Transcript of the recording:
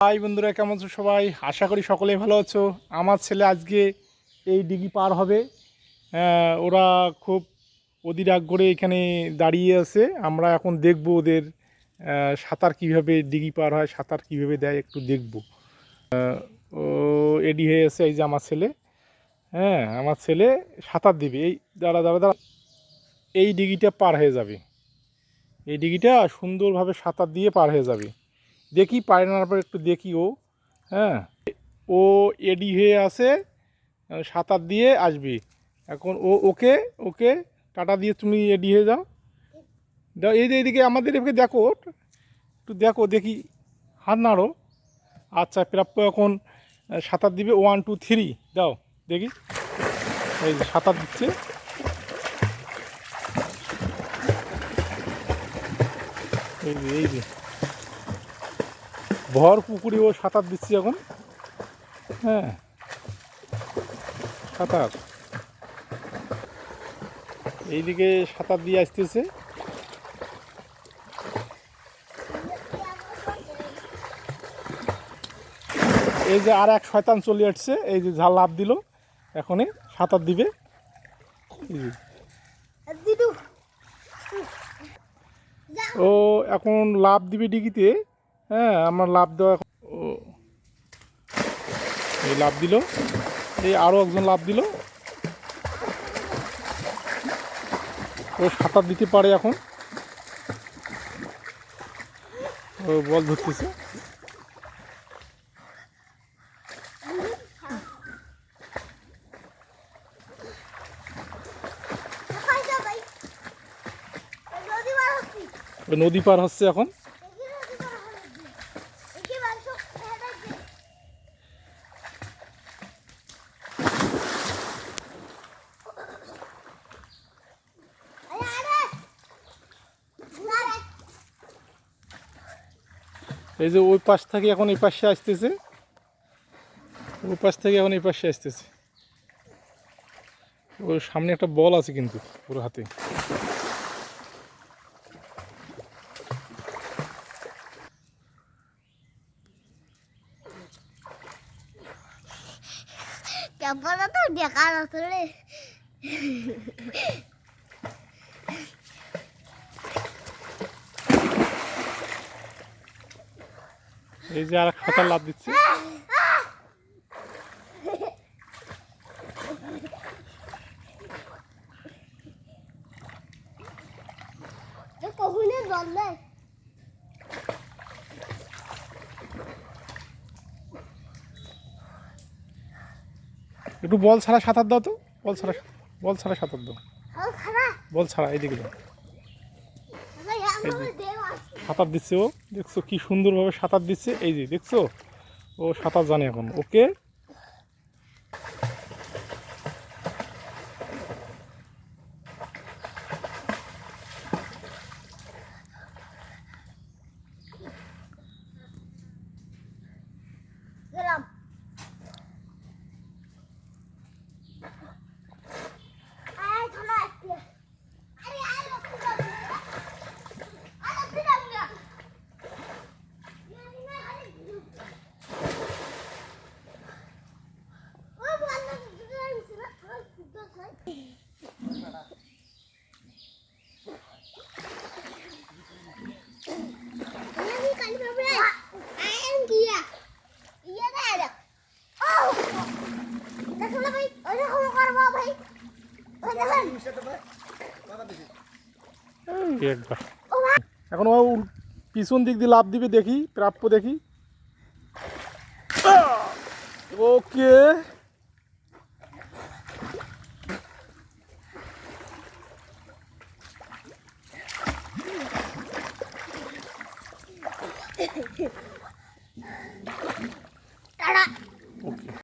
High বন্ধুরা, কেমন আছো সবাই? আশা করি সকলেই ভালো আছো। আমার ছেলে আজকে এই ডিগি পার হবে। ওরা খুব অধীর আগ্রহে এখানে দাঁড়িয়ে আছে। আমরা এখন দেখব ওদের সাঁতার কীভাবে ডিগি পার হয়, সাঁতার কীভাবে দেয় একটু দেখব। ও রেডি হয়ে আছে, এই যে আমার ছেলে। আমার ছেলে সাঁতার দিবে। এই দাঁড়া দাঁড়া দাঁড়া, এই ডিগিটা পার হয়ে যাবে। এই ডিগিটা সুন্দরভাবে সাঁতার দিয়ে পার হয়ে যাবে। দেখি পারে না পর একটু দেখি। ও এডি হয়ে আসে, সাঁতার দিয়ে আসবি। এখন ওকে ওকে টাটা দিয়ে তুমি এডি হয়ে যাও। দাও, এই যে এইদিকে আমাদের এদিকে দেখো, একটু দেখো, দেখি হাত নাড়ো। আচ্ছা, প্রাপ্য এখন সাঁতার দিবে। 1 2 3 দাও দেখি। এই যে সাঁতার দিচ্ছে। এই যে ভর পুকুরে ও সাঁতার দিচ্ছে এখন। সাঁতার এইদিকে সাঁতার দিয়ে আসতেছে। এই যে আর এক শয়তান চলে আসছে, এই যে ঝাল লাভ দিল, এখনই সাঁতার দিবে। ও এখন লাভ দিবে ডিগিতে। আমার লাভ দেওয়া এখন। ও এই লাভ দিল, এই আরও একজন লাভ দিল। ও সাঁতার দিতে পারে এখন। ও বল ধরতেছে। নদী পার হচ্ছে এখন। এই যে ওই পাশ থেকে এখন এই পাশে আসতেছে, ওই পাশ থেকে এখন এই পাশে আসতেছে। ওর সামনে একটা বল আছে কিন্তু ওর হাতে। এই যে আর এক সাঁতার লাভ দিচ্ছে। একটু বল ছাড়া সাঁতার দাও তো, বল ছাড়া সাঁতার দাও, বল ছাড়া। এইদিকে দাও। সাঁতার দিচ্ছে ও, দেখছো কি সুন্দরভাবে সাঁতার দিচ্ছে। এই যে দেখছো, ও সাঁতার জানে এখন। ওকে একবার এখন ও পিছন দিক দিয়ে লাভ দিবে। দেখি প্রাপ্য, দেখি। ওকে।